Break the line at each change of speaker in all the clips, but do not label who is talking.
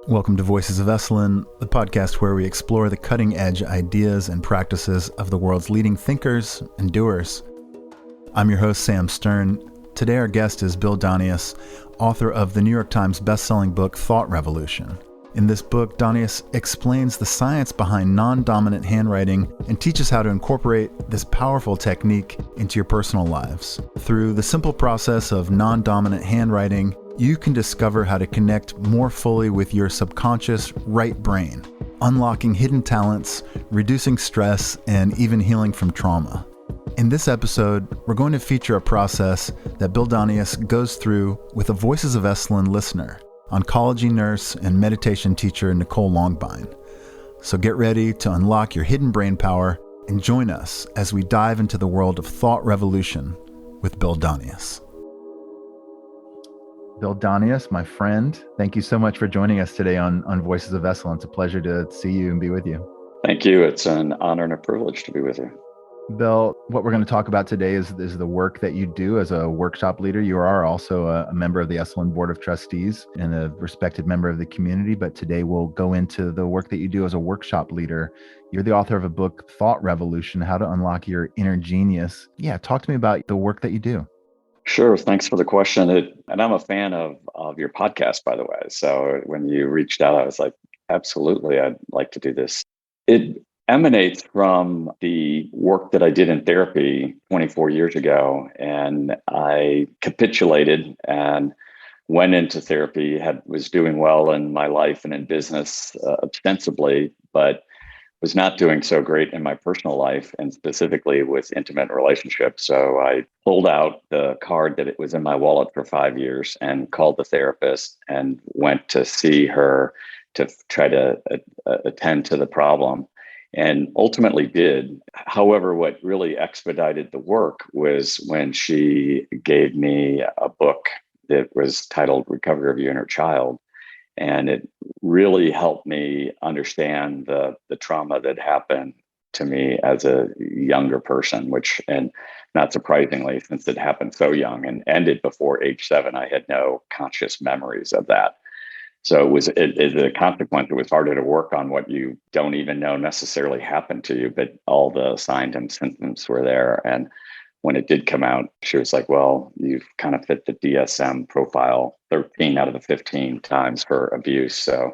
Welcome to Voices of Esalen, the podcast where we explore the cutting-edge ideas and practices of the world's leading thinkers and doers. I'm your host, Sam Stern. Today our guest is Bill Donius, author of the New York Times Bestselling book, Thought Revolution. In this book, Donius explains the science behind non-dominant handwriting and teaches how to incorporate this powerful technique into your personal lives. Through the simple process of non-dominant handwriting, you can discover how to connect more fully with your subconscious right brain, unlocking hidden talents, reducing stress, and even healing from trauma. In this episode, we're going to feature a process that Bill Donius goes through with a Voices of Esalen listener, oncology nurse and meditation teacher Nicole Longbine. So get ready to unlock your hidden brain power and join us as we dive into the world of thought revolution with Bill Donius. Bill Donius, my friend, thank you so much for joining us today on Voices of Esalen. It's a pleasure to see you and be with you.
Thank you. It's an honor and a privilege to be with you.
Bill, what we're going to talk about today is the work that you do as a workshop leader. You are also a member of the Esalen Board of Trustees and a respected member of the community. But today we'll go into the work that you do as a workshop leader. You're the author of a book, Thought Revolution, How to Unlock Your Inner Genius. Yeah, talk to me about the work that you do.
Sure. Thanks for the question. And I'm a fan of your podcast, by the way. So when you reached out, I was like, absolutely, I'd like to do this. It emanates from the work that I did in therapy 24 years ago. And I capitulated and went into therapy, was doing well in my life and in business ostensibly, but was not doing so great in my personal life and specifically with intimate relationships. So I pulled out the card that it was in my wallet for 5 years and called the therapist and went to see her to try to attend to the problem, and ultimately did. However, what really expedited the work was when she gave me a book that was titled Recovery of Your Inner Child. And it really helped me understand the trauma that happened to me as a younger person, and not surprisingly, since it happened so young and ended before age 7, I had no conscious memories of that. So as a consequence, it was harder to work on what you don't even know necessarily happened to you, but all the signs and symptoms were there. And when it did come out, she was like, well, you've kind of fit the DSM profile 13 out of the 15 times for abuse. So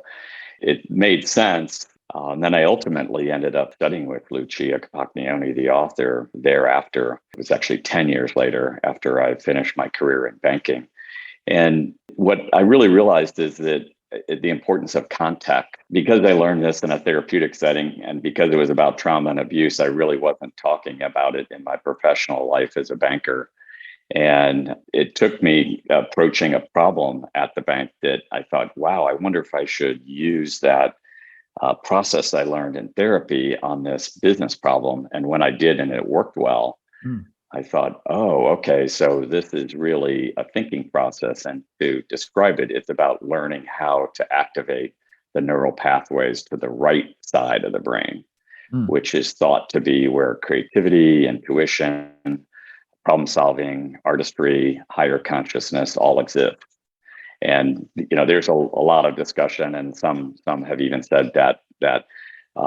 it made sense. And then I ultimately ended up studying with Lucia Capagnoni, the author, thereafter. It was actually 10 years later after I finished my career in banking. And what I really realized is that the importance of contact, because I learned this in a therapeutic setting and because it was about trauma and abuse, I really wasn't talking about it in my professional life as a banker. And it took me approaching a problem at the bank that I thought, wow, I wonder if I should use that process I learned in therapy on this business problem. And when I did, and it worked well, I thought, oh, okay, so this is really a thinking process. And to describe it, it's about learning how to activate the neural pathways to the right side of the brain, which is thought to be where creativity, intuition, problem solving, artistry, higher consciousness all exist. And there's a lot of discussion, and some have even said that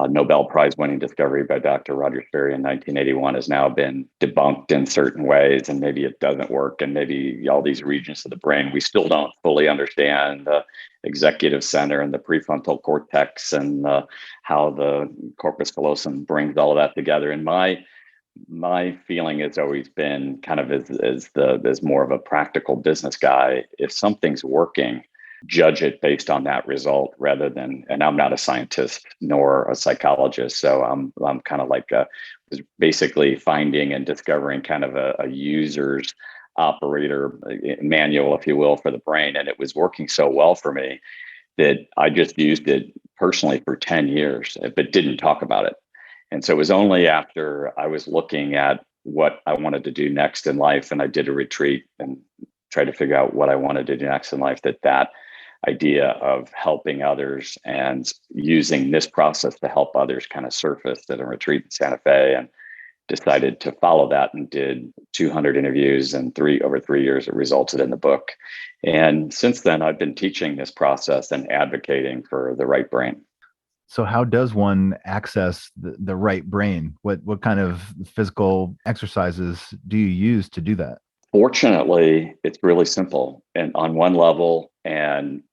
Nobel Prize winning discovery by Dr. Roger Sperry in 1981 has now been debunked in certain ways, and maybe it doesn't work, and maybe all these regions of the brain we still don't fully understand, the executive center and the prefrontal cortex, and how the corpus callosum brings all of that together. And my feeling has always been, kind of as more of a practical business guy, if something's working, judge it based on that result rather than, and I'm not a scientist nor a psychologist. So I'm kind of like basically finding and discovering kind of a user's operator manual, if you will, for the brain. And it was working so well for me that I just used it personally for 10 years, but didn't talk about it. And so it was only after I was looking at what I wanted to do next in life, and I did a retreat and tried to figure out what I wanted to do next in life, that idea of helping others and using this process to help others kind of surfaced at a retreat in Santa Fe. decided to follow that and did 200 interviews, and over 3 years, it resulted in the book. And since then, I've been teaching this process and advocating for the right brain.
So how does one access the right brain? What kind of physical exercises do you use to do that?
Fortunately, it's really simple and on one level and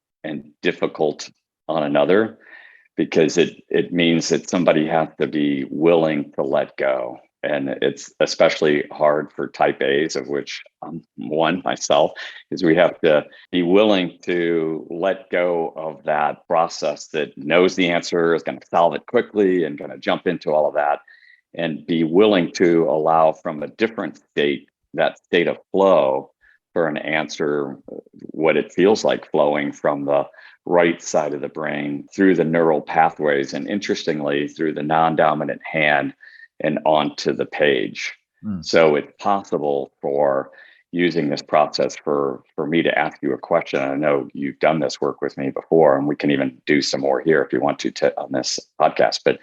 difficult on another, because it means that somebody has to be willing to let go. And it's especially hard for type A's, of which I'm one myself, is we have to be willing to let go of that process that knows the answer, is going to solve it quickly and going to jump into all of that, and be willing to allow from a different state, that state of flow, for an answer, what it feels like flowing from the right side of the brain through the neural pathways, and interestingly, through the non-dominant hand and onto the page. So it's possible for using this process for me to ask you a question. I know you've done this work with me before, and we can even do some more here if you want to on this podcast, but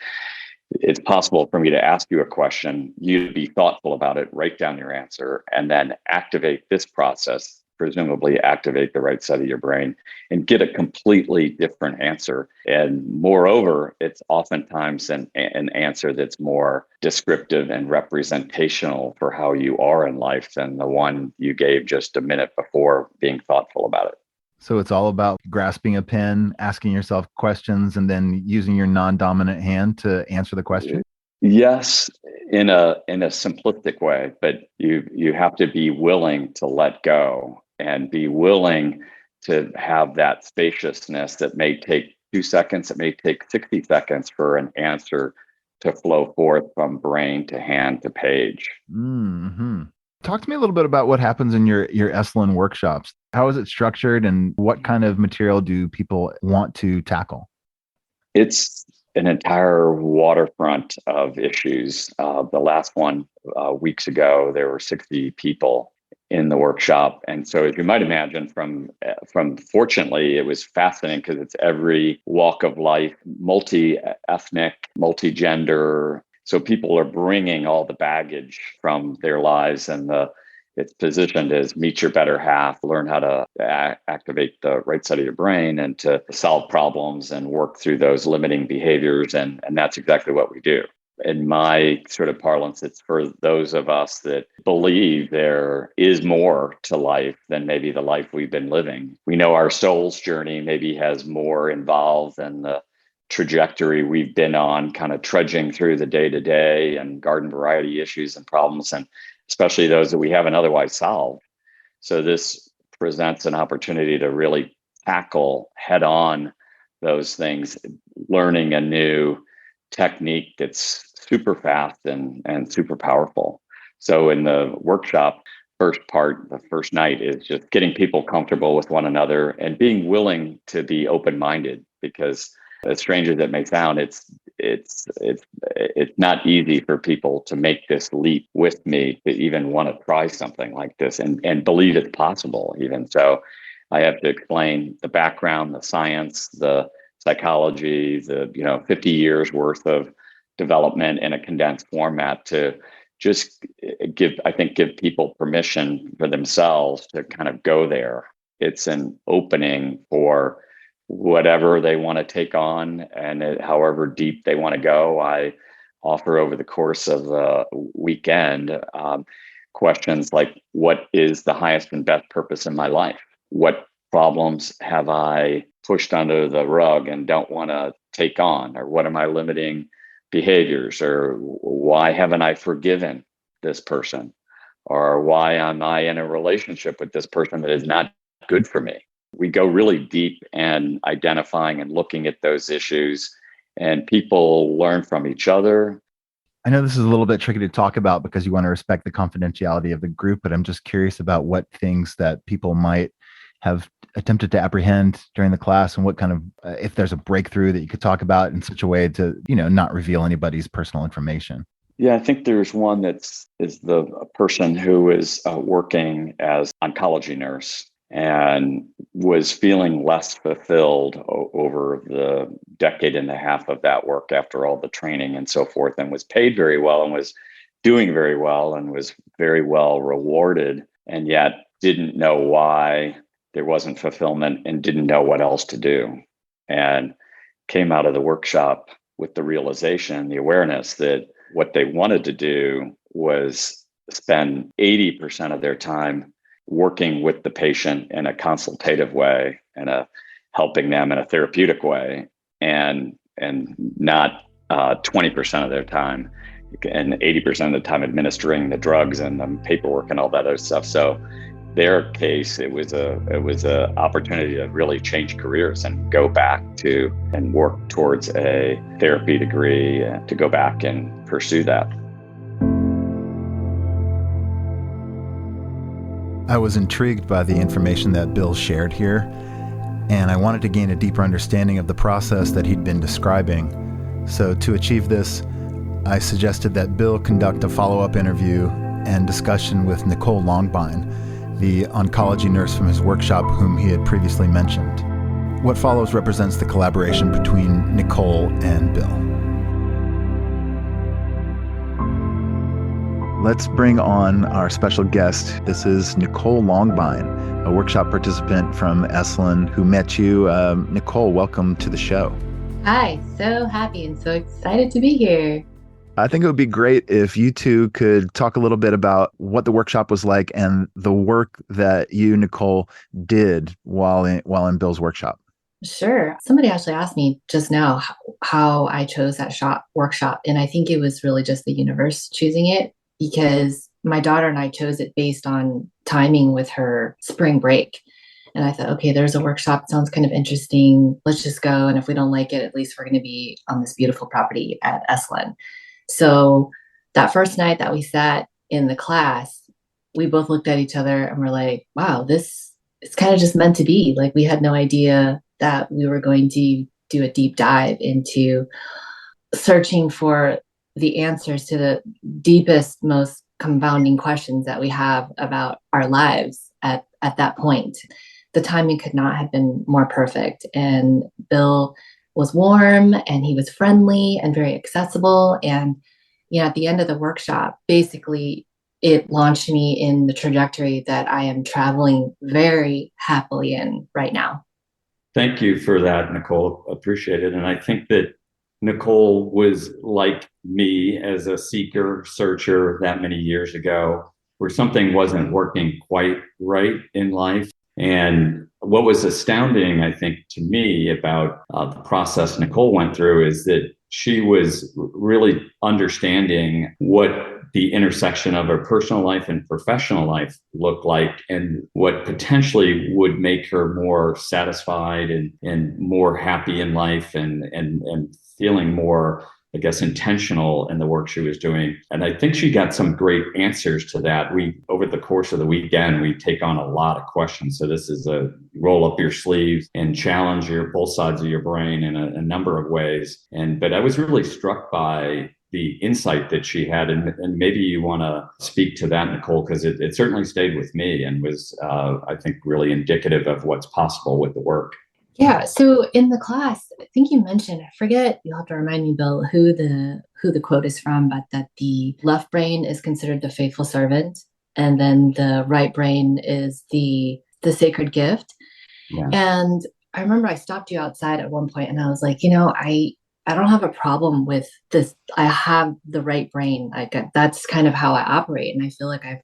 it's possible for me to ask you a question, you to be thoughtful about it, write down your answer, and then activate this process, presumably activate the right side of your brain, and get a completely different answer. And moreover, it's oftentimes an answer that's more descriptive and representational for how you are in life than the one you gave just a minute before, being thoughtful about it.
So it's all about grasping a pen, asking yourself questions, and then using your non-dominant hand to answer the question?
Yes, in a simplistic way, but you have to be willing to let go and be willing to have that spaciousness that may take 2 seconds, it may take 60 seconds for an answer to flow forth from brain to hand to page.
Mm-hmm. Talk to me a little bit about what happens in your Esalen workshops. How is it structured, and what kind of material do people want to tackle?
It's an entire waterfront of issues. The last one weeks ago, there were 60 people in the workshop, and so as you might imagine, from fortunately, it was fascinating because it's every walk of life, multi-ethnic, multi-gender. So people are bringing all the baggage from their lives, and it's positioned as meet your better half, learn how to activate the right side of your brain and to solve problems and work through those limiting behaviors. And that's exactly what we do. In my sort of parlance, it's for those of us that believe there is more to life than maybe the life we've been living. We know our soul's journey maybe has more involved than the trajectory we've been on, kind of trudging through the day-to-day and garden variety issues and problems, and especially those that we haven't otherwise solved. So this presents an opportunity to really tackle head-on those things, learning a new technique that's super fast and super powerful. So in the workshop, first part, the first night, is just getting people comfortable with one another and being willing to be open-minded, because as strange as it may sound, it's not easy for people to make this leap with me, to even want to try something like this and believe it's possible even. So I have to explain the background, the science, the psychology, the 50 years worth of development in a condensed format, to just give people permission for themselves to kind of go there. It's an opening for whatever they want to take on, and however deep they want to go. I offer over the course of the weekend questions like, what is the highest and best purpose in my life? What problems have I pushed under the rug and don't want to take on? Or what are my limiting behaviors? Or why haven't I forgiven this person? Or why am I in a relationship with this person that is not good for me? We go really deep in identifying and looking at those issues, and people learn from each other.
I know this is a little bit tricky to talk about because you want to respect the confidentiality of the group, but I'm just curious about what things that people might have attempted to apprehend during the class, and what kind of, if there's a breakthrough that you could talk about in such a way to, not reveal anybody's personal information.
Yeah, I think there's one is the person who is working as oncology nurse and was feeling less fulfilled over the decade and a half of that work after all the training and so forth, and was paid very well and was doing very well and was very well rewarded, and yet didn't know why there wasn't fulfillment and didn't know what else to do. And came out of the workshop with the realization, the awareness that what they wanted to do was spend 80% of their time working with the patient in a consultative way and helping them in a therapeutic way, and not 20% of their time and 80% of the time administering the drugs and the paperwork and all that other stuff. So their case, it was a opportunity to really change careers and go back to and work towards a therapy degree, to go back and pursue that.
I was intrigued by the information that Bill shared here, and I wanted to gain a deeper understanding of the process that he'd been describing. So to achieve this, I suggested that Bill conduct a follow-up interview and discussion with Nicole Longbine, the oncology nurse from his workshop whom he had previously mentioned. What follows represents the collaboration between Nicole and Bill. Let's bring on our special guest. This is Nicole Longbine, a workshop participant from Esalen who met you. Nicole, welcome to the show.
Hi, so happy and so excited to be here.
I think it would be great if you two could talk a little bit about what the workshop was like and the work that you, Nicole, did while in Bill's workshop.
Sure. Somebody actually asked me just now how I chose that workshop, and I think it was really just the universe choosing it, because my daughter and I chose it based on timing with her spring break. And I thought, okay, there's a workshop. It sounds kind of interesting. Let's just go. And if we don't like it, at least we're going to be on this beautiful property at Esalen. So that first night that we sat in the class, we both looked at each other and were like, wow, it's kind of just meant to be. Like, we had no idea that we were going to do a deep dive into searching for the answers to the deepest, most confounding questions that we have about our lives at that point. The timing could not have been more perfect. And Bill was warm and he was friendly and very accessible. And, at the end of the workshop, basically it launched me in the trajectory that I am traveling very happily in right now.
Thank you for that, Nicole. Appreciate it. And I think that Nicole was like me as a seeker, searcher that many years ago, where something wasn't working quite right in life. And what was astounding, I think, to me about the process Nicole went through is that she was really understanding what the intersection of her personal life and professional life looked like, and what potentially would make her more satisfied and more happy in life and feeling more, I guess, intentional in the work she was doing. And I think she got some great answers to that. Over the course of the weekend, we take on a lot of questions. So this is a roll up your sleeves and challenge both sides of your brain in a number of ways. But I was really struck by the insight that she had. And maybe you want to speak to that, Nicole, because it certainly stayed with me and was, I think, really indicative of what's possible with the work.
Yeah. So in the class, I think you mentioned, I forget, you'll have to remind me, Bill, who the quote is from, but that the left brain is considered the faithful servant, and then the right brain is the sacred gift. Yeah. And I remember I stopped you outside at one point and I was like, I don't have a problem with this. I have the right brain. That's kind of how I operate. And I feel like I've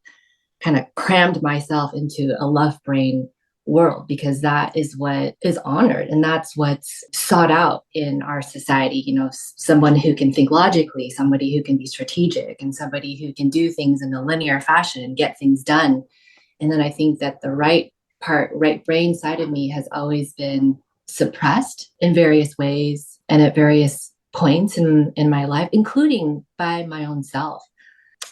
kind of crammed myself into a left brain world, because that is what is honored and that's what's sought out in our society. Someone who can think logically, somebody who can be strategic, and somebody who can do things in a linear fashion and get things done. And then I think that the right brain side of me has always been suppressed in various ways and at various points in my life, including by my own self.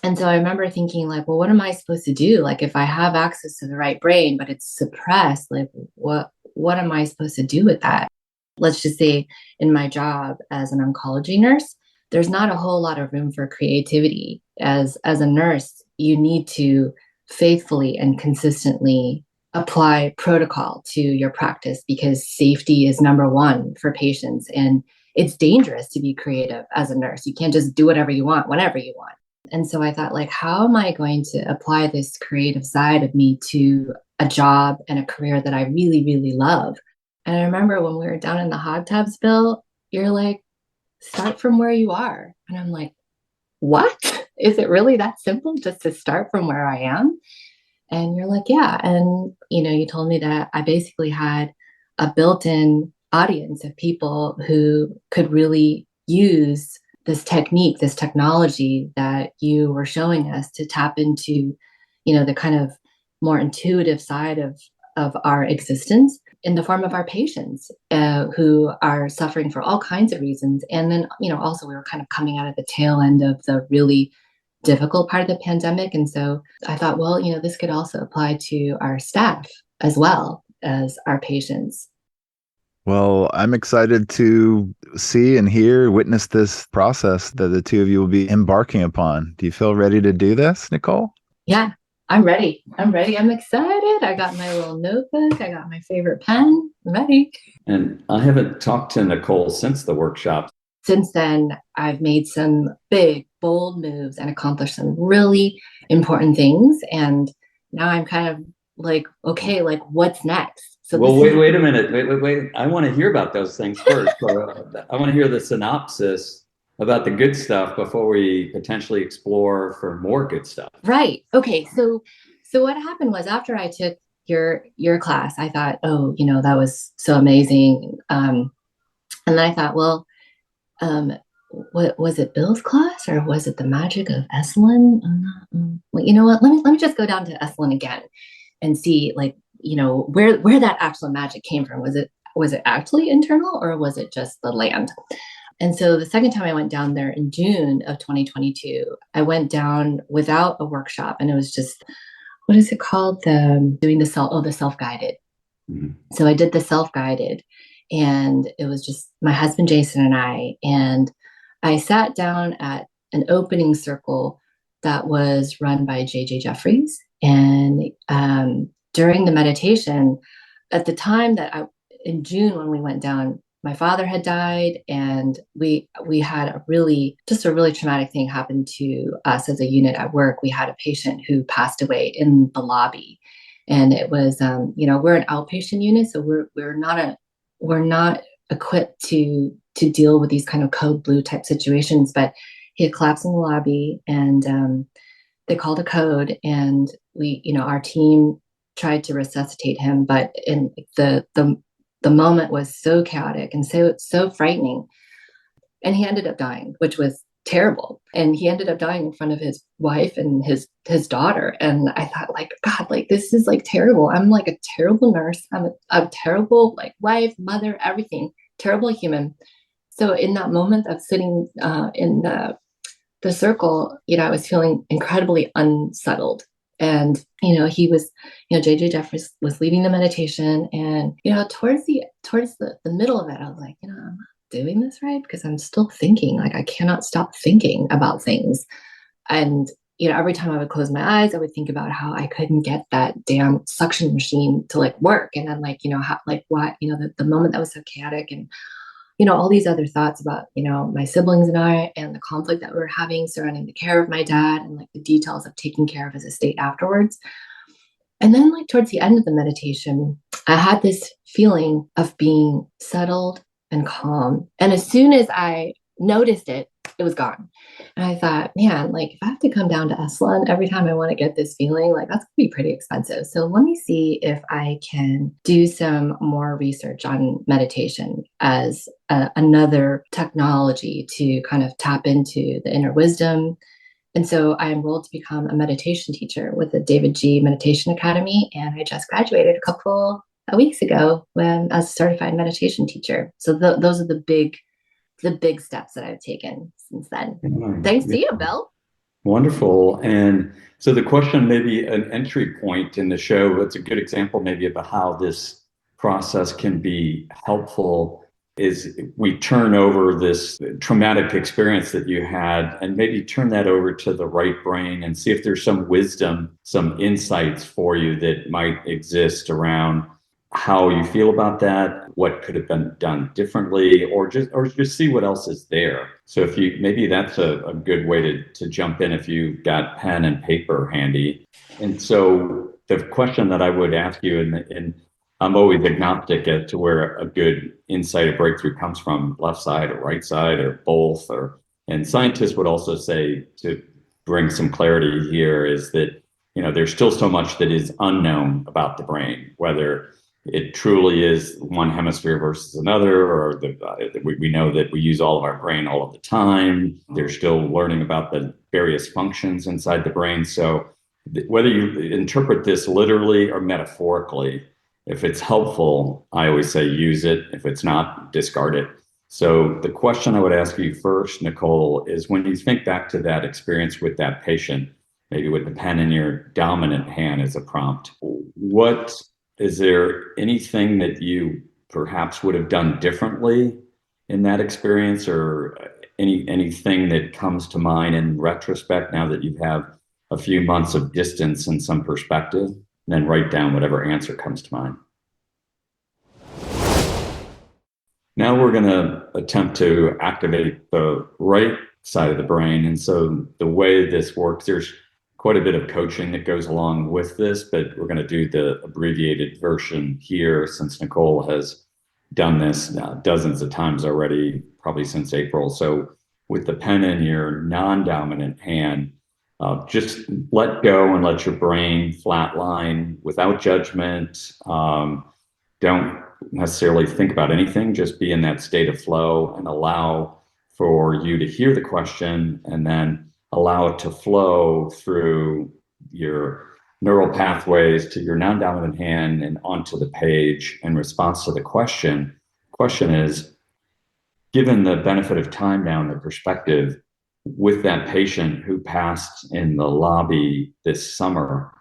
And so I remember thinking, like, well, what am I supposed to do? Like, if I have access to the right brain, but it's suppressed, like, what am I supposed to do with that? Let's just say in my job as an oncology nurse, there's not a whole lot of room for creativity. As a nurse, you need to faithfully and consistently apply protocol to your practice, because safety is number one for patients. And it's dangerous to be creative as a nurse. You can't just do whatever you want, whenever you want. And so I thought, like, how am I going to apply this creative side of me to a job and a career that I really, really love? And I remember when we were down in the hot tubs, Bill, you're like, start from where you are. And I'm like, what? Is it really that simple just to start from where I am? And you're like, yeah. And, you told me that I basically had a built-in audience of people who could really use this technique, this technology that you were showing us to tap into, the kind of more intuitive side of our existence in the form of our patients who are suffering for all kinds of reasons. And then, also we were kind of coming out of the tail end of the really difficult part of the pandemic. And so I thought, well, this could also apply to our staff as well as our patients.
Well, I'm excited to see and witness this process that the two of you will be embarking upon. Do you feel ready to do this, Nicole?
Yeah, I'm ready. I'm excited. I got my little notebook. I got my favorite pen. I'm ready.
And I haven't talked to Nicole since the workshop.
Since then, I've made some big, bold moves and accomplished some really important things. And now I'm kind of like, okay, like what's next?
So well, wait a minute. Wait. I want to hear about those things first. I want to hear the synopsis about the good stuff before we potentially explore for more good stuff.
Right. Okay. So what happened was after I took your class, I thought, oh, that was so amazing. And then I thought, well, what was it, Bill's class, or was it the magic of Esalen? Well, you know what? Let me just go down to Esalen again and see, like, where that actual magic came from. Was it actually internal, or was it just the land? And so the second time I went down there in June of 2022, I went down without a workshop, and it was just, what is it called? Doing the self-guided. Mm-hmm. So I did the self-guided, and it was just my husband, Jason, and I sat down at an opening circle that was run by J.J. Jeffries. And during the meditation, at the time in June when we went down, my father had died, and we had a really traumatic thing happen to us as a unit at work. We had a patient who passed away in the lobby, and it was, we're an outpatient unit, so we're not equipped to deal with these kind of code blue type situations. But he had collapsed in the lobby, and they called a code, and our team tried to resuscitate him, but in the moment was so chaotic and so frightening. And he ended up dying, which was terrible. And he ended up dying in front of his wife and his daughter. And I thought, like, God, like, this is like terrible. I'm like a terrible nurse. I'm a terrible, like, wife, mother, everything, terrible human. So in that moment of sitting in the circle, I was feeling incredibly unsettled. And, he was, J.J. Jeffries was leading the meditation. And, towards the middle of it, I was like, I'm not doing this right, because I'm still thinking, like, I cannot stop thinking about things. And, every time I would close my eyes, I would think about how I couldn't get that damn suction machine to, like, work. And then, like, how, like, what, the moment that was so chaotic, and, all these other thoughts about, my siblings and I, and the conflict that we were having surrounding the care of my dad, and, like, the details of taking care of his estate afterwards. And then, like, towards the end of the meditation, I had this feeling of being settled and calm. And as soon as I noticed it, it was gone. And I thought, man, like, if I have to come down to Esalen every time I want to get this feeling, like, that's going to be pretty expensive. So let me see if I can do some more research on meditation as another technology to kind of tap into the inner wisdom. And so I enrolled to become a meditation teacher with the David G. Meditation Academy. And I just graduated a couple of weeks ago as a certified meditation teacher. So those are the big steps that I've taken since then. Thanks to you, Bill.
Wonderful. And so the question, maybe an entry point in the show, it's a good example maybe about how this process can be helpful, is we turn over this traumatic experience that you had and maybe turn that over to the right brain and see if there's some wisdom, some insights for you that might exist around how you feel about that, what could have been done differently, or just see what else is there. So if you maybe that's a good way to jump in if you've got pen and paper handy. And so the question that I would ask you, and I'm always agnostic as to where a good insight or breakthrough comes from, left side or right side or both, and scientists would also say, to bring some clarity here, is that there's still so much that is unknown about the brain, whether it truly is one hemisphere versus another, or we know that we use all of our brain all of the time. They're still learning about the various functions inside the brain. So whether you interpret this literally or metaphorically, if it's helpful, I always say use it. If it's not, discard it. So the question I would ask you first, Nicole, is when you think back to that experience with that patient, maybe with the pen in your dominant hand as a prompt, is there anything that you perhaps would have done differently in that experience, or anything that comes to mind in retrospect now that you have a few months of distance and some perspective? And then write down whatever answer comes to mind. Now we're going to attempt to activate the right side of the brain. And so the way this works, there's quite a bit of coaching that goes along with this, but we're going to do the abbreviated version here since Nicole has done this dozens of times already, probably since April. So with the pen in your non-dominant hand, just let go and let your brain flatline without judgment. Don't necessarily think about anything, just be in that state of flow and allow for you to hear the question, and then allow it to flow through your neural pathways to your non-dominant hand and onto the page in response to the question. The question is, given the benefit of time now and the perspective, with that patient who passed in the lobby this summer,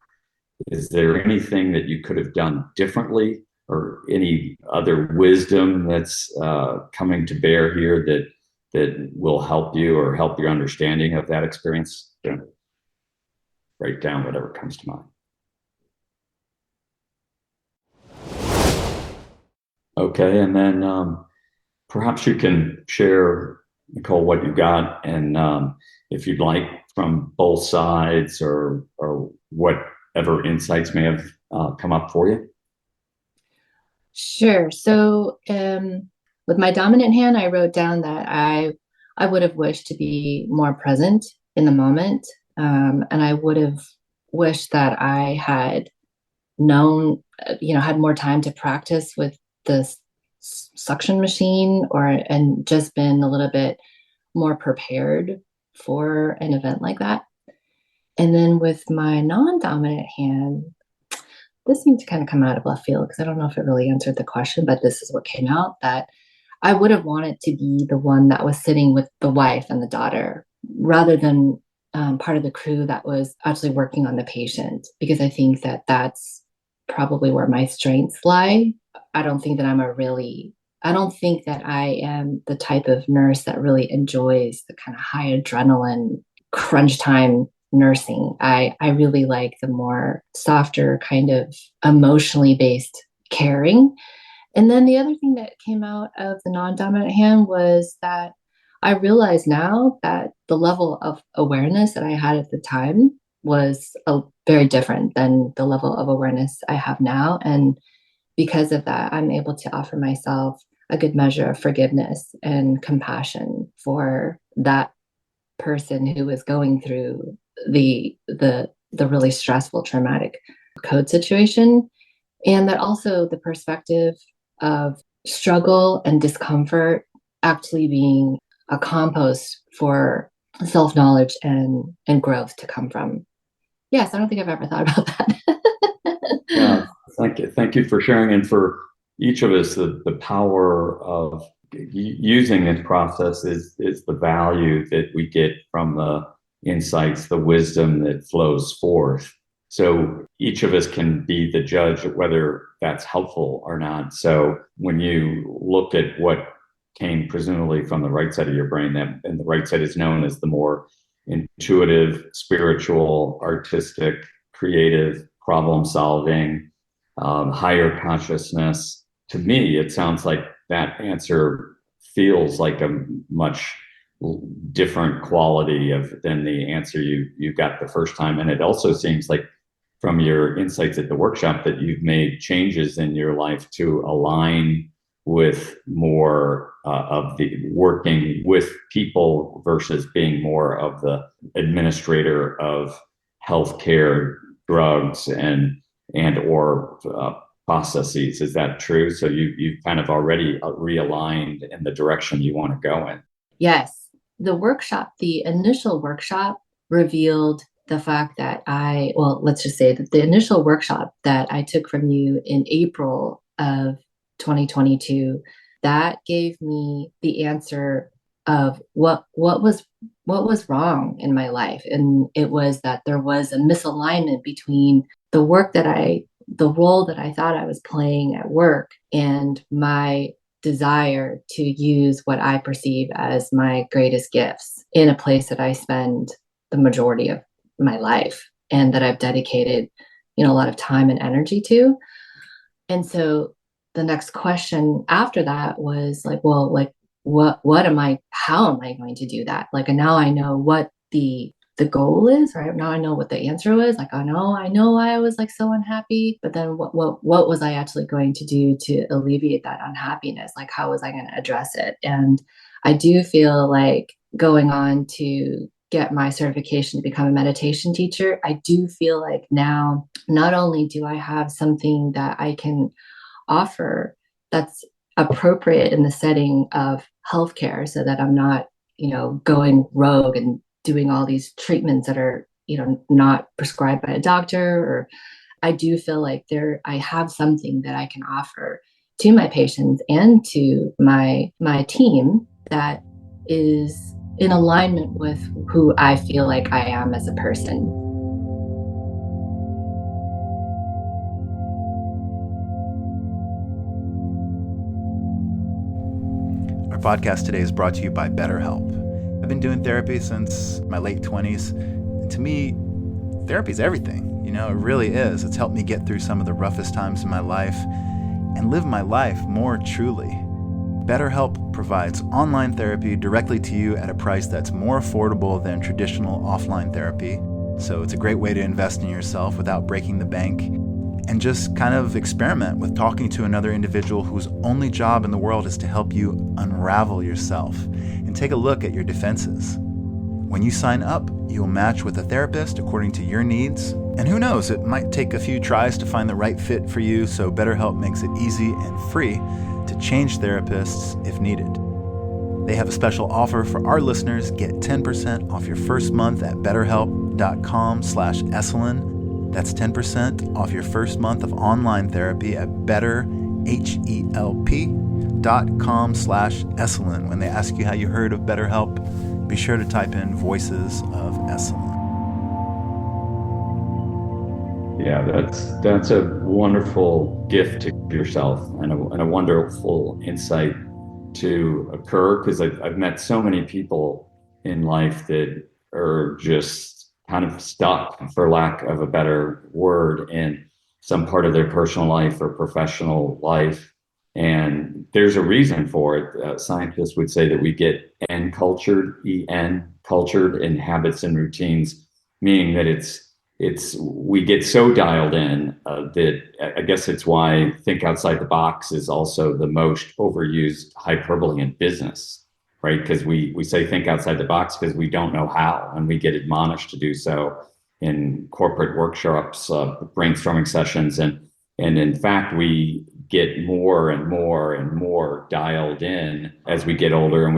is there anything that you could have done differently, or any other wisdom that's coming to bear here that will help you or help your understanding of that experience? Write down whatever comes to mind. Okay, and then perhaps you can share, Nicole, what you got, and if you'd like, from both sides, or whatever insights may have come up for you.
Sure. So with my dominant hand, I wrote down that I would have wished to be more present in the moment. And I would have wished that I had known, had more time to practice with the suction machine, and just been a little bit more prepared for an event like that. And then with my non-dominant hand, this seemed to kind of come out of left field because I don't know if it really answered the question, but this is what came out, that I would have wanted to be the one that was sitting with the wife and the daughter rather than part of the crew that was actually working on the patient, because I think that that's probably where my strengths lie. I don't think that I am the type of nurse that really enjoys the kind of high adrenaline crunch time nursing. I really like the more softer kind of emotionally based caring. And then the other thing that came out of the non-dominant hand was that I realize now that the level of awareness that I had at the time was very different than the level of awareness I have now. And because of that, I'm able to offer myself a good measure of forgiveness and compassion for that person who was going through the really stressful, traumatic code situation. And that also the perspective of struggle and discomfort actually being a compost for self-knowledge and growth to come from. Yes, I don't think I've ever thought about that.
Yeah, thank you for sharing. And for each of us, the power of using this process is the value that we get from the insights, the wisdom that flows forth. So each of us can be the judge of whether that's helpful or not. So when you look at what came presumably from the right side of your brain, and the right side is known as the more intuitive, spiritual, artistic, creative, problem solving, higher consciousness. To me, it sounds like that answer feels like a much different quality than the answer you got the first time. And it also seems like from your insights at the workshop that you've made changes in your life to align with more of the working with people versus being more of the administrator of healthcare, drugs, and or processes. Is that true? So you've kind of already realigned in the direction you want to go in.
Yes. The initial workshop revealed the fact that let's just say that the initial workshop that I took from you in April of 2022, that gave me the answer of what was wrong in my life. And it was that there was a misalignment between the role that I thought I was playing at work and my desire to use what I perceive as my greatest gifts in a place that I spend the majority of my life and that I've dedicated, a lot of time and energy to. And so the next question after that was like, well, like, how am I going to do that? Like, and now I know what the goal is, right? Now I know what the answer was. Like, I know why I was like so unhappy, but then what was I actually going to do to alleviate that unhappiness? Like, how was I going to address it? And I do feel like going on to get my certification to become a meditation teacher, I do feel like now, not only do I have something that I can offer that's appropriate in the setting of healthcare so that I'm not, going rogue and doing all these treatments that are, not prescribed by a doctor, or I do feel like I have something that I can offer to my patients and to my team that is in alignment with who I feel like I am as a person.
Our podcast today is brought to you by BetterHelp. I've been doing therapy since my late 20s. And to me, therapy is everything. It really is. It's helped me get through some of the roughest times in my life and live my life more truly. BetterHelp provides online therapy directly to you at a price that's more affordable than traditional offline therapy. So it's a great way to invest in yourself without breaking the bank, and just kind of experiment with talking to another individual whose only job in the world is to help you unravel yourself and take a look at your defenses. When you sign up, you'll match with a therapist according to your needs. And who knows, it might take a few tries to find the right fit for you, so BetterHelp makes it easy and free to change therapists if needed. They have a special offer for our listeners. Get 10% off your first month at betterhelp.com/Esalen. That's 10% off your first month of online therapy at betterhelp.com/Esalen. When they ask you how you heard of BetterHelp, be sure to type in Voices of Esalen.
Yeah, that's a wonderful gift to yourself and a wonderful insight to occur, because I've met so many people in life that are just kind of stuck, for lack of a better word, in some part of their personal life or professional life. And there's a reason for it. Scientists would say that we get cultured in habits and routines, meaning that we get so dialed in that I guess it's why think outside the box is also the most overused hyperbole in business, right? Because we say think outside the box because we don't know how, and we get admonished to do so in corporate workshops, brainstorming sessions, and in fact we get more and more and more dialed in as we get older, and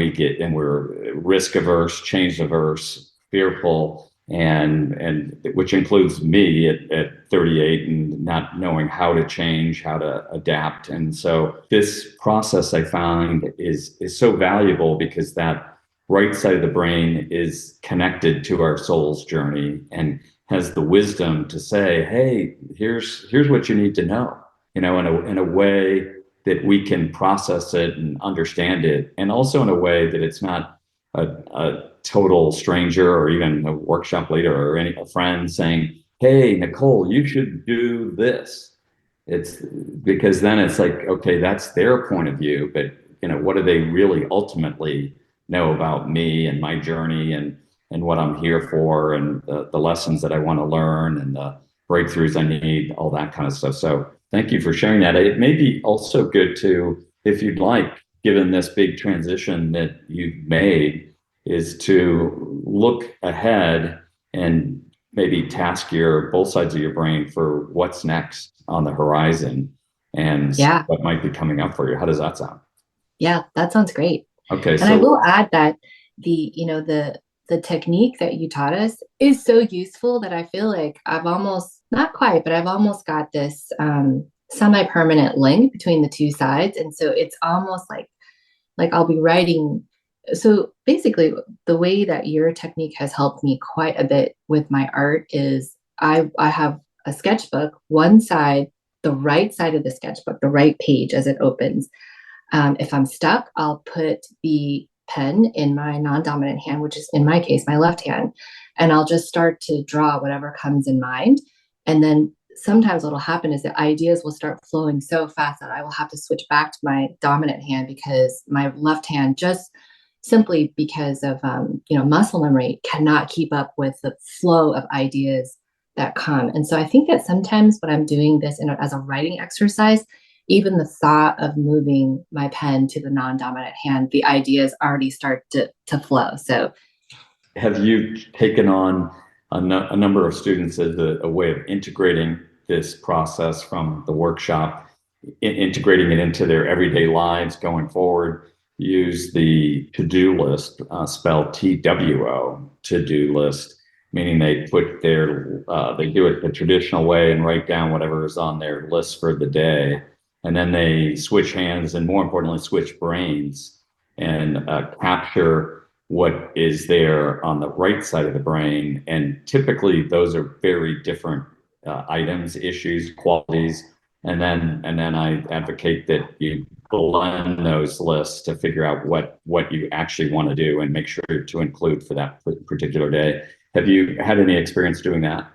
we're risk averse, change averse, fearful, and which includes me at 38 and not knowing how to change, how to adapt. And so this process I found is so valuable because that right side of the brain is connected to our soul's journey and has the wisdom to say, hey, here's what you need to know, in a way that we can process it and understand it, and also in a way that it's not a total stranger or even a workshop leader or a friend saying, hey, Nicole, you should do this.
It's because then it's like, okay, that's their point of view, but what do they really ultimately know about me and my journey and what I'm here for and the lessons that I want to learn and the breakthroughs I need, all that kind of stuff. So thank you for sharing that. It may be also good to, if you'd like, given this big transition that you've made, is to look ahead and maybe task your both sides of your brain for what's next on the horizon and
Yeah.
what might be coming up for you. How does that sound?
Yeah, that sounds great.
Okay,
And I will add that the technique that you taught us is so useful that I feel like I've almost, not quite, but I've almost got this semi-permanent link between the two sides. And so it's almost like I'll be writing. So basically, the way that your technique has helped me quite a bit with my art is I have a sketchbook, one side, the right side of the sketchbook, the right page as it opens. If I'm stuck, I'll put the pen in my non-dominant hand, which is in my case, my left hand, and I'll just start to draw whatever comes in mind. And then sometimes what'll happen is that ideas will start flowing so fast that I will have to switch back to my dominant hand because my left hand, just simply because of muscle memory, cannot keep up with the flow of ideas that come. And so I think that sometimes when I'm doing this as a writing exercise, even the thought of moving my pen to the non-dominant hand, the ideas already start to flow. So
have you taken on a number of students as a way of integrating this process from the workshop, integrating it into their everyday lives going forward? Use the to-do list, spelled TWO, to-do list, meaning they put they do it the traditional way and write down whatever is on their list for the day. And then they switch hands and, more importantly, switch brains and capture what is there on the right side of the brain. And typically those are very different items, issues, qualities. And then I advocate that you blend those lists to figure out what you actually want to do and make sure to include for that particular day. Have you had any experience doing that?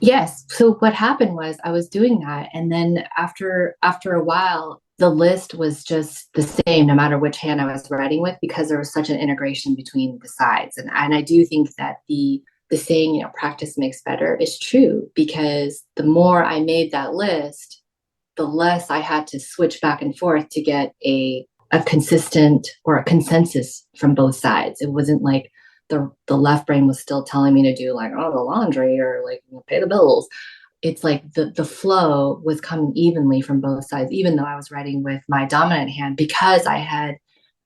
yes. So what happened was I was doing that, and then after a while, the list was just the same no matter which hand I was writing with, because there was such an integration between the sides. And I do think that the saying, practice makes better, is true, because the more I made that list, the less I had to switch back and forth to get a consistent or a consensus from both sides. It wasn't like the left brain was still telling me to do like, oh, the laundry or like pay the bills. It's like the flow was coming evenly from both sides, even though I was writing with my dominant hand, because I had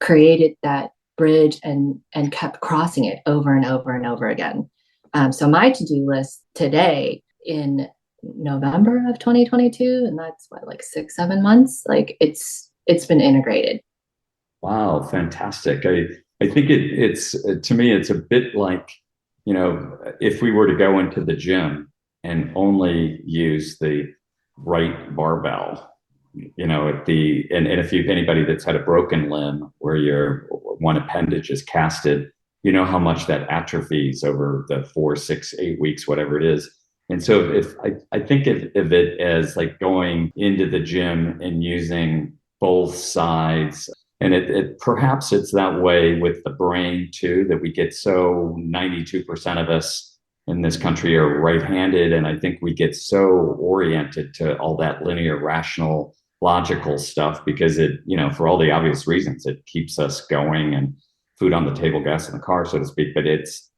created that bridge and kept crossing it over and over and over again. So my to-do list today in November of 2022, and that's what, like 6-7 months, like it's been integrated.
Wow, fantastic. I think it's to me, it's a bit like, if we were to go into the gym and only use the right barbell, and if you've anybody that's had a broken limb where your one appendage is casted, you know how much that atrophies over the 4, 6, 8 weeks, whatever it is. And so if I think of it as like going into the gym and using both sides. And it perhaps it's that way with the brain too, that we get so 92% of us in this country are right-handed. And I think we get so oriented to all that linear, rational, logical stuff because it, for all the obvious reasons, it keeps us going and food on the table, gas in the car, so to speak. But it's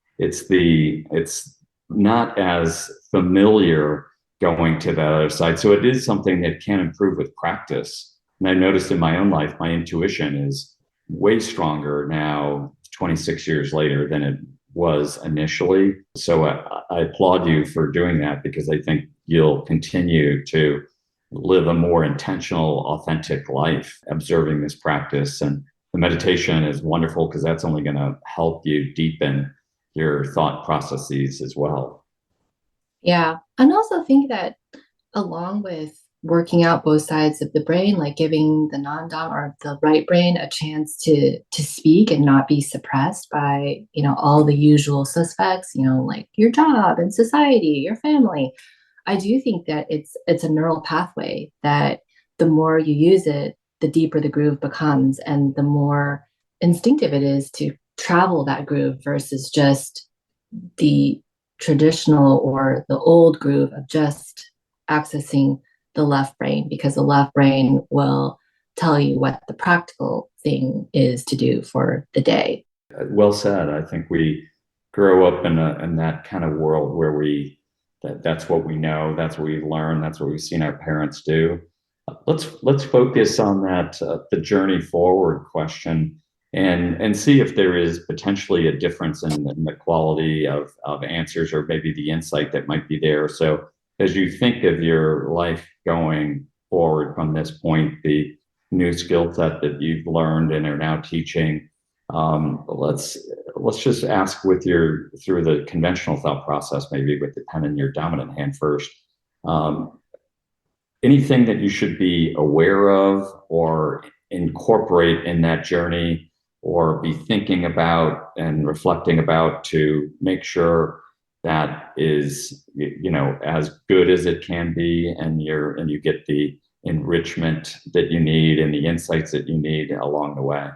not as familiar going to the other side. So it is something that can improve with practice. And I noticed in my own life, my intuition is way stronger now, 26 years later, than it was initially. So I applaud you for doing that, because I think you'll continue to live a more intentional, authentic life, observing this practice. And the meditation is wonderful because that's only going to help you deepen your thought processes as well.
Yeah. And also think that along with working out both sides of the brain, like giving the non-dom or the right brain a chance to speak and not be suppressed by, all the usual suspects, like your job and society, your family. I do think that it's a neural pathway that the more you use it, the deeper the groove becomes, and the more instinctive it is to travel that groove versus just the traditional or the old groove of just accessing the left brain, because the left brain will tell you what the practical thing is to do for the day.
Well said. I think we grow up in that kind of world where that's what we know, that's what we've learned, that's what we've seen our parents do. Let's focus on that the journey forward question, and see if there is potentially a difference in the quality of answers, or maybe the insight that might be there. So as you think of your life going forward from this point, the new skill set that you've learned and are now teaching, let's just ask through the conventional thought process, maybe with the pen in your dominant hand first. Anything that you should be aware of or incorporate in that journey, or be thinking about and reflecting about, to make sure that is, as good as it can be, and you get the enrichment that you need and the insights that you need along the way.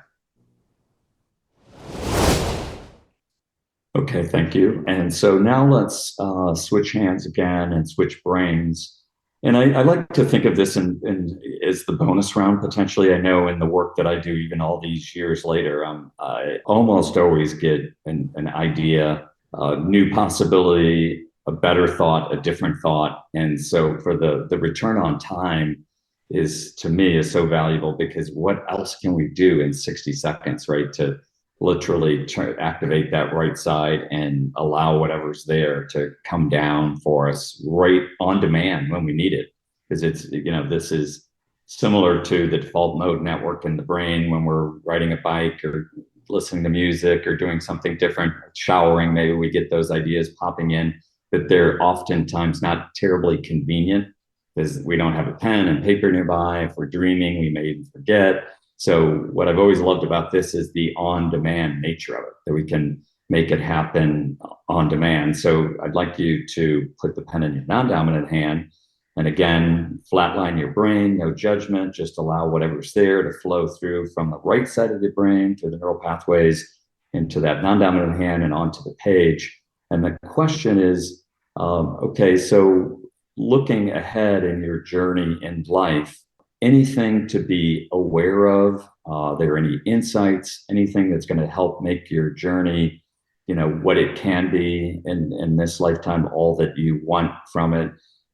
Okay, thank you. And so now let's switch hands again and switch brains. And I like to think of this as the bonus round, potentially. I know in the work that I do, even all these years later, I almost always get an idea, a new possibility, a better thought, a different thought. And so for the return on time to me is so valuable, because what else can we do in 60 seconds, right? To literally activate that right side and allow whatever's there to come down for us right on demand when we need it. Because this is similar to the default mode network in the brain when we're riding a bike or listening to music or doing something different, showering, maybe we get those ideas popping in, but they're oftentimes not terribly convenient because we don't have a pen and paper nearby. If we're dreaming, we may even forget. So what I've always loved about this is the on-demand nature of it, that we can make it happen on demand. So I'd like you to put the pen in your non-dominant hand, and again, flatline your brain, no judgment, just allow whatever's there to flow through from the right side of the brain through the neural pathways into that non-dominant hand and onto the page. And the question is, okay, so looking ahead in your journey in life, anything to be aware of? Are there any insights, anything that's going to help make your journey, what it can be in this lifetime, all that you want from it?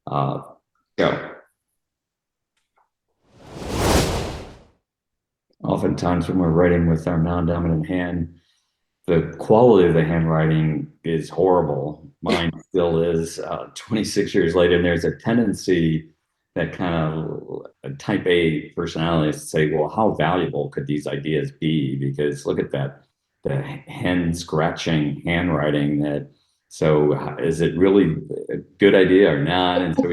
Go. Oftentimes when we're writing with our non-dominant hand, the quality of the handwriting is horrible. Mine still is 26 years later, and there's a tendency that kind of a type A personality is to say, well, how valuable could these ideas be? Because look at that, the hand scratching handwriting. So is it really a good idea or not? And so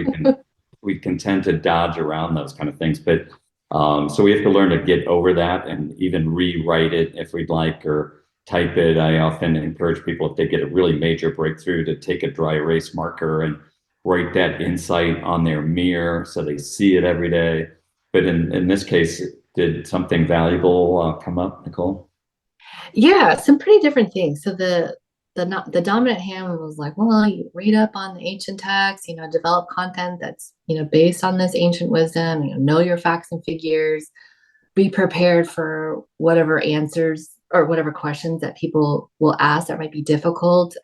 we can tend to dodge around those kind of things. But so we have to learn to get over that and even rewrite it if we'd like, or type it. I often encourage people, if they get a really major breakthrough, to take a dry erase marker and write that insight on their mirror so they see it every day. But in this case, did something valuable come up, Nicole?
Yeah, some pretty different things. So the dominant hand was like, well, you read up on the ancient texts, develop content that's, based on this ancient wisdom, know your facts and figures, be prepared for whatever answers or whatever questions that people will ask that might be difficult.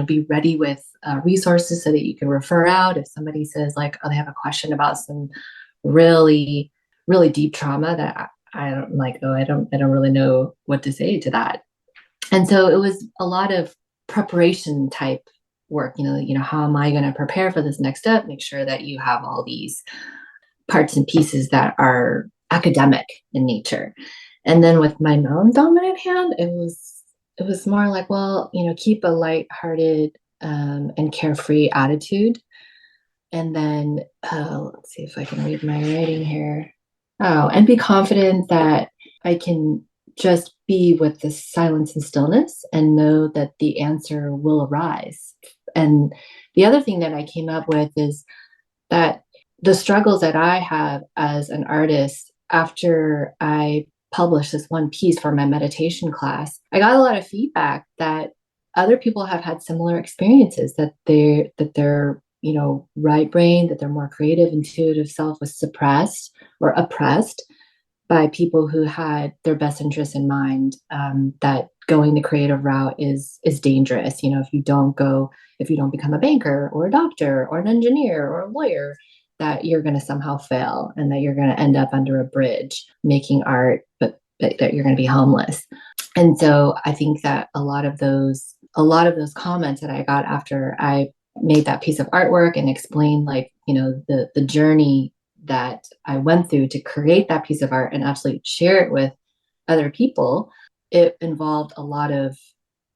Be ready with resources so that you can refer out if somebody says like, oh, they have a question about some really, really deep trauma that I don't like. Oh, I don't really know what to say to that. And so it was a lot of preparation type work. How am I going to prepare for this next step? Make sure that you have all these parts and pieces that are academic in nature. And then with my non-dominant hand, it was more like, well, keep a lighthearted and carefree attitude. And then let's see if I can read my writing here. Oh, and be confident that I can just be with the silence and stillness and know that the answer will arise. And the other thing that I came up with is that the struggles that I have as an artist after I published this one piece for my meditation class, I got a lot of feedback that other people have had similar experiences, that their right brain, that their more creative, intuitive self was suppressed or oppressed by people who had their best interests in mind. That going the creative route is dangerous. If you don't become a banker or a doctor or an engineer or a lawyer, that you're going to somehow fail and that you're going to end up under a bridge making art, but that you're going to be homeless. And so I think that a lot of those comments that I got after I made that piece of artwork and explained the journey that I went through to create that piece of art and actually share it with other people, it involved a lot of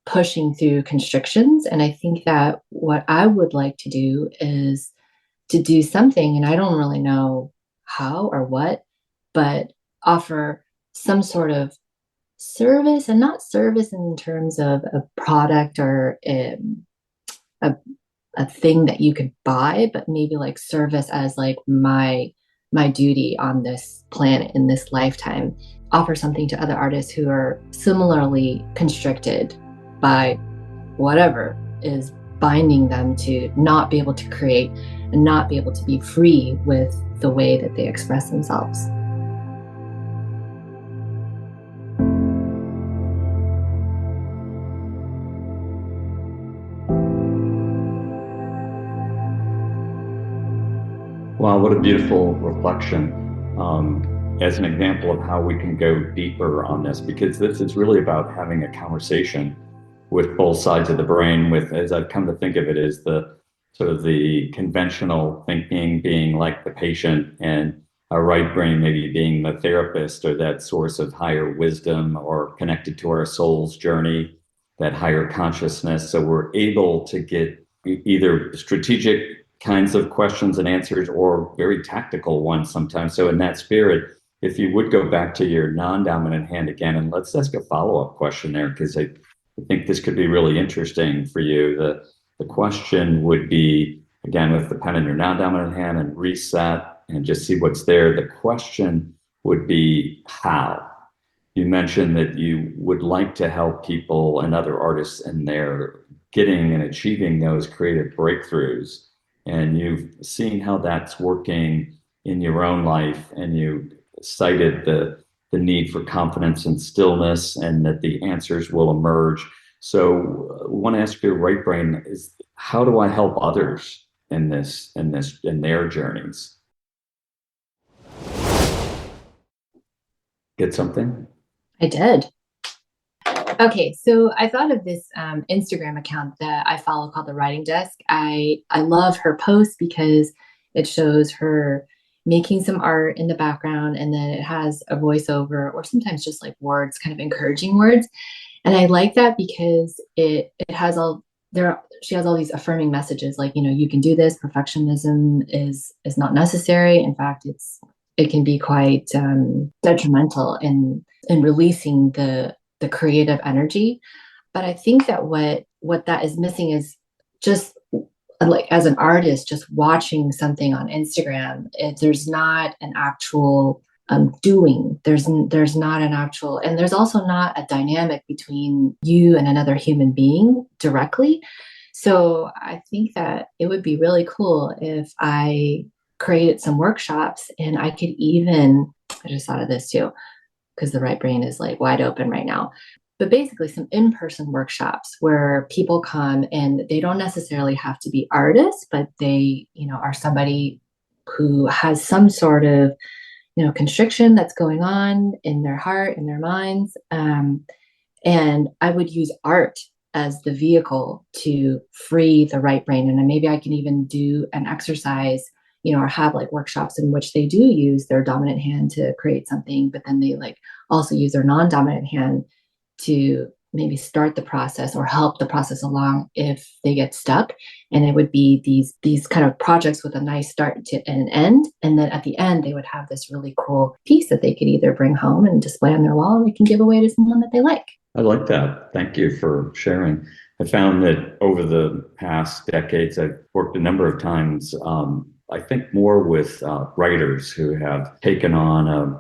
pushing through constrictions. And I think that what I would like to do is to do something, and I don't really know how or what, but offer some sort of service, and not service in terms of a product or a thing that you could buy, but maybe like service as like my duty on this planet in this lifetime. Offer something to other artists who are similarly constricted by whatever is binding them to not be able to create and not be able to be free with the way that they express themselves.
Wow, what a beautiful reflection. As an example of how we can go deeper on this, because this is really about having a conversation with both sides of the brain, with, as I've come to think of it, as the sort of the conventional thinking being like the patient, and our right brain maybe being the therapist or that source of higher wisdom or connected to our soul's journey, that higher consciousness. So we're able to get either strategic kinds of questions and answers or very tactical ones sometimes. So in that spirit, if you would go back to your non-dominant hand again, and let's ask a follow-up question there, because I think this could be really interesting for you. The question would be, again, with the pen in your non-dominant hand, and reset and just see what's there. The question would be how. You mentioned that you would like to help people and other artists in their getting and achieving those creative breakthroughs. And you've seen how that's working in your own life, and you cited the need for confidence and stillness, and that the answers will emerge. So I want to ask your right brain is, how do I help others in their journeys? Get something?
I did. Okay, so I thought of this Instagram account that I follow called The Writing Desk. I love her posts because it shows her making some art in the background, and then it has a voiceover or sometimes just like words, kind of encouraging words. And I like that because it has she has all these affirming messages, like, you can do this. Perfectionism is not necessary. In fact, it can be quite detrimental in releasing the creative energy. But I think that what that is missing is just like, as an artist, just watching something on Instagram, there's not an actual doing. There's not an actual, and there's also not a dynamic between you and another human being directly. So I think that it would be really cool if I created some workshops, and I just thought of this too, because the right brain is like wide open right now. But basically some in-person workshops where people come, and they don't necessarily have to be artists, but they, are somebody who has some sort of, constriction that's going on in their heart, in their minds. And I would use art as the vehicle to free the right brain. And then maybe I can even do an exercise, or have like workshops in which they do use their dominant hand to create something, but then they like also use their non-dominant hand to maybe start the process or help the process along if they get stuck. And it would be these kind of projects with a nice start to an end. And then at the end, they would have this really cool piece that they could either bring home and display on their wall, or they can give away to someone that they like.
I like that. Thank you for sharing. I found that over the past decades, I've worked a number of times I think more with writers who have taken on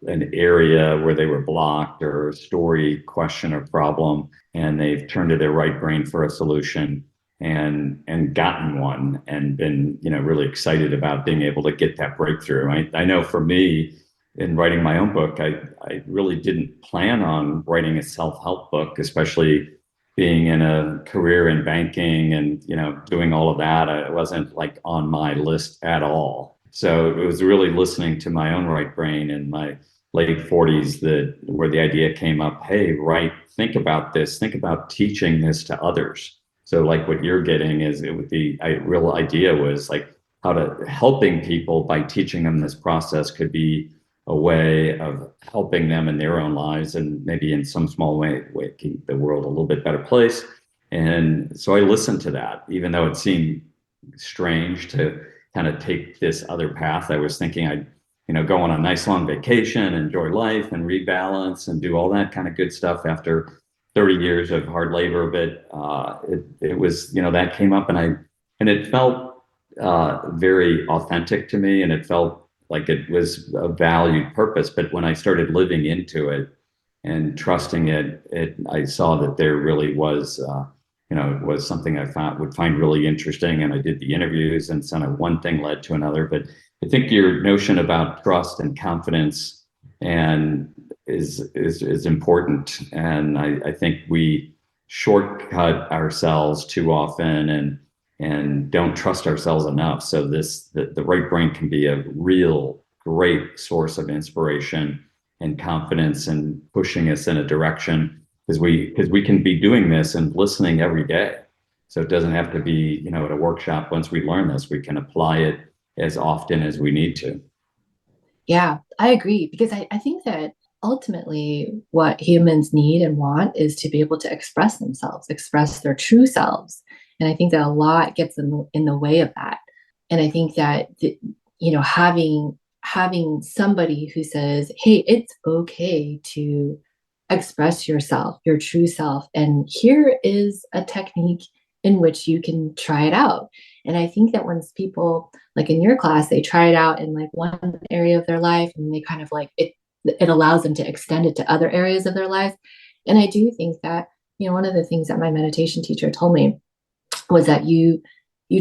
an area where they were blocked or a story, question, or problem, and they've turned to their right brain for a solution and gotten one and been, really excited about being able to get that breakthrough. I know for me, in writing my own book, I really didn't plan on writing a self-help book, especially being in a career in banking and, doing all of that. It wasn't like on my list at all. So it was really listening to my own right brain in my late 40s where the idea came up, hey, think about this, think about teaching this to others. So like what you're getting is the real idea was like how to helping people by teaching them this process could be a way of helping them in their own lives and maybe in some small way keep the world a little bit better place. And so I listened to that, even though it seemed strange to kind of take this other path. I was thinking I'd, go on a nice long vacation, enjoy life and rebalance and do all that kind of good stuff after 30 years of hard labor. But it was, that came up and it felt very authentic to me, and it felt like it was a valued purpose. But when I started living into it and trusting it, I saw that there really was, it was something I would find really interesting. And I did the interviews, and so one thing led to another. But I think your notion about trust and confidence is important. And I think we shortcut ourselves too often and don't trust ourselves enough. So the right brain can be a real great source of inspiration and confidence and pushing us in a direction, because we can be doing this and listening every day. So it doesn't have to be, at a workshop. Once we learn this, we can apply it as often as we need to.
Yeah, I agree, because I think that ultimately what humans need and want is to be able to express themselves, express their true selves. And I think that a lot gets in the way of that. And I think that, having somebody who says, hey, it's okay to express yourself, your true self. And here is a technique in which you can try it out. And I think that once people, like in your class, they try it out in like one area of their life, and they kind of like it allows them to extend it to other areas of their life. And I do think that, one of the things that my meditation teacher told me was that you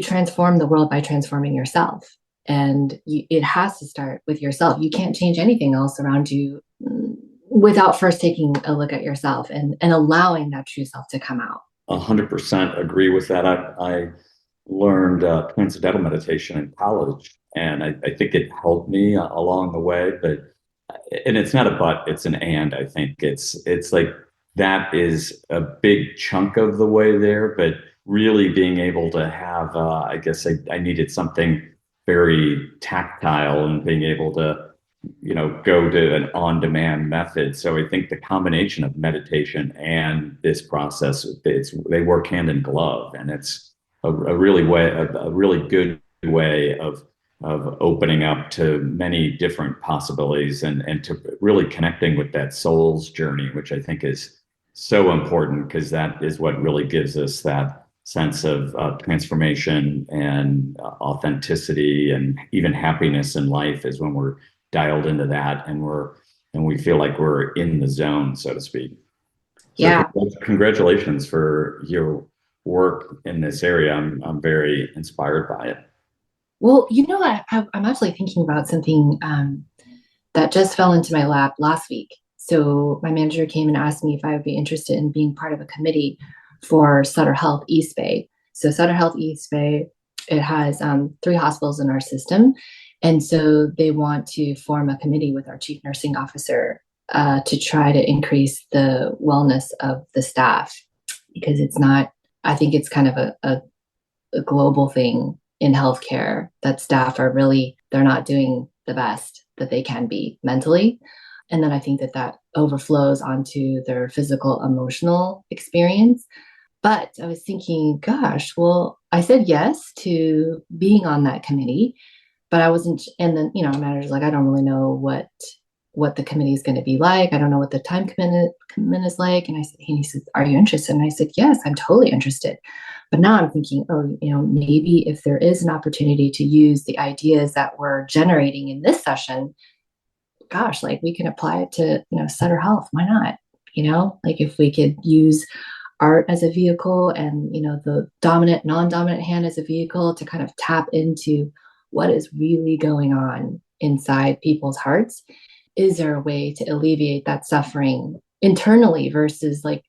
transform the world by transforming yourself. And it has to start with yourself. You can't change anything else around you without first taking a look at yourself and allowing that true self to come out.
100% agree with that. I learned transcendental meditation in college, and I think it helped me along the way. And it's not a but, it's an and. I think it's like that is a big chunk of the way there, but really being able to have, I guess I needed something very tactile and being able to, go to an on-demand method. So I think the combination of meditation and this process, they work hand in glove, and it's a really good way of opening up to many different possibilities and to really connecting with that soul's journey, which I think is so important, because that is what really gives us that sense of transformation and authenticity and even happiness in life, is when we're dialed into that and we feel like we're in the zone, so to speak. So
yeah.
Congratulations for your work in this area. I'm very inspired by it.
Well, I'm actually thinking about something that just fell into my lap last week. So my manager came and asked me if I would be interested in being part of a committee for Sutter Health East Bay. So Sutter Health East Bay, it has 3 hospitals in our system. And so they want to form a committee with our chief nursing officer to try to increase the wellness of the staff, because I think it's kind of a global thing in healthcare that staff they're not doing the best that they can be mentally. And then I think that overflows onto their physical, emotional experience. But I was thinking, gosh, well, I said yes to being on that committee, but I wasn't. And then, my manager's like, I don't really know what the committee is going to be like. I don't know what the time commitment is like. And he said, are you interested? And I said, yes, I'm totally interested. But now I'm thinking, oh, maybe if there is an opportunity to use the ideas that we're generating in this session, gosh, like we can apply it to, Sutter Health. Why not? Like if we could use art as a vehicle and, the dominant, non-dominant hand as a vehicle to kind of tap into what is really going on inside people's hearts. Is there a way to alleviate that suffering internally versus like,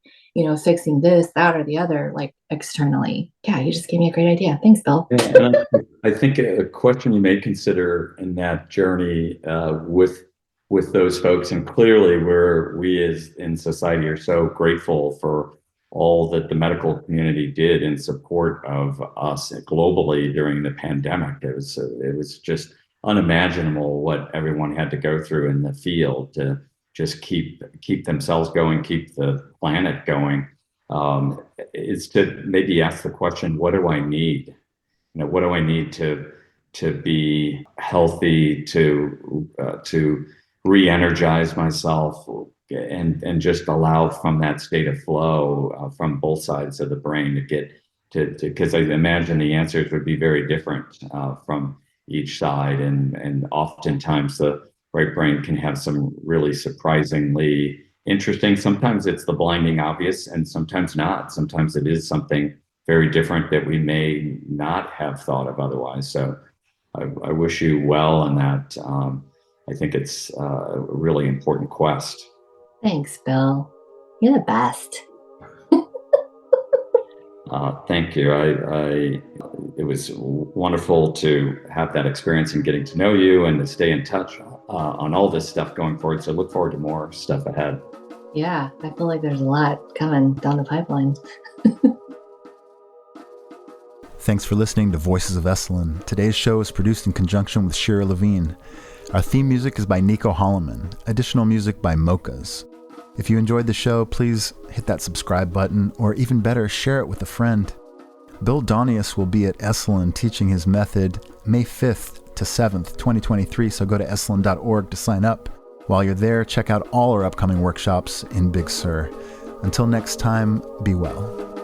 fixing this, that, or the other, like externally? Yeah, you just gave me a great idea. Thanks, Bill.
Yeah, and I think a question you may consider in that journey with those folks, and clearly we as in society are so grateful for all that the medical community did in support of us globally during the pandemic. It was just unimaginable what everyone had to go through in the field to just keep themselves going, keep the planet going. Is to maybe ask the question, what do I need? What do I need to be healthy, to re-energize myself, and just allow from that state of flow from both sides of the brain to get to because I imagine the answers would be very different from each side, and oftentimes the right brain can have some really surprisingly interesting. Sometimes it's the blinding obvious, and sometimes not. Sometimes it is something very different that we may not have thought of otherwise. So I wish you well in that. I think it's a really important quest.
Thanks, Bill. You're the best.
Thank you. It was wonderful to have that experience and getting to know you and to stay in touch on all this stuff going forward. So look forward to more stuff ahead.
Yeah, I feel like there's a lot coming down the pipeline.
Thanks for listening to Voices of Esalen. Today's show is produced in conjunction with Shira Levine. Our theme music is by Nico Holloman. Additional music by Mochas. If you enjoyed the show, please hit that subscribe button, or even better, share it with a friend. Bill Donius will be at Esalen teaching his method May 5th to 7th, 2023, so go to esalen.org to sign up. While you're there, check out all our upcoming workshops in Big Sur. Until next time, be well.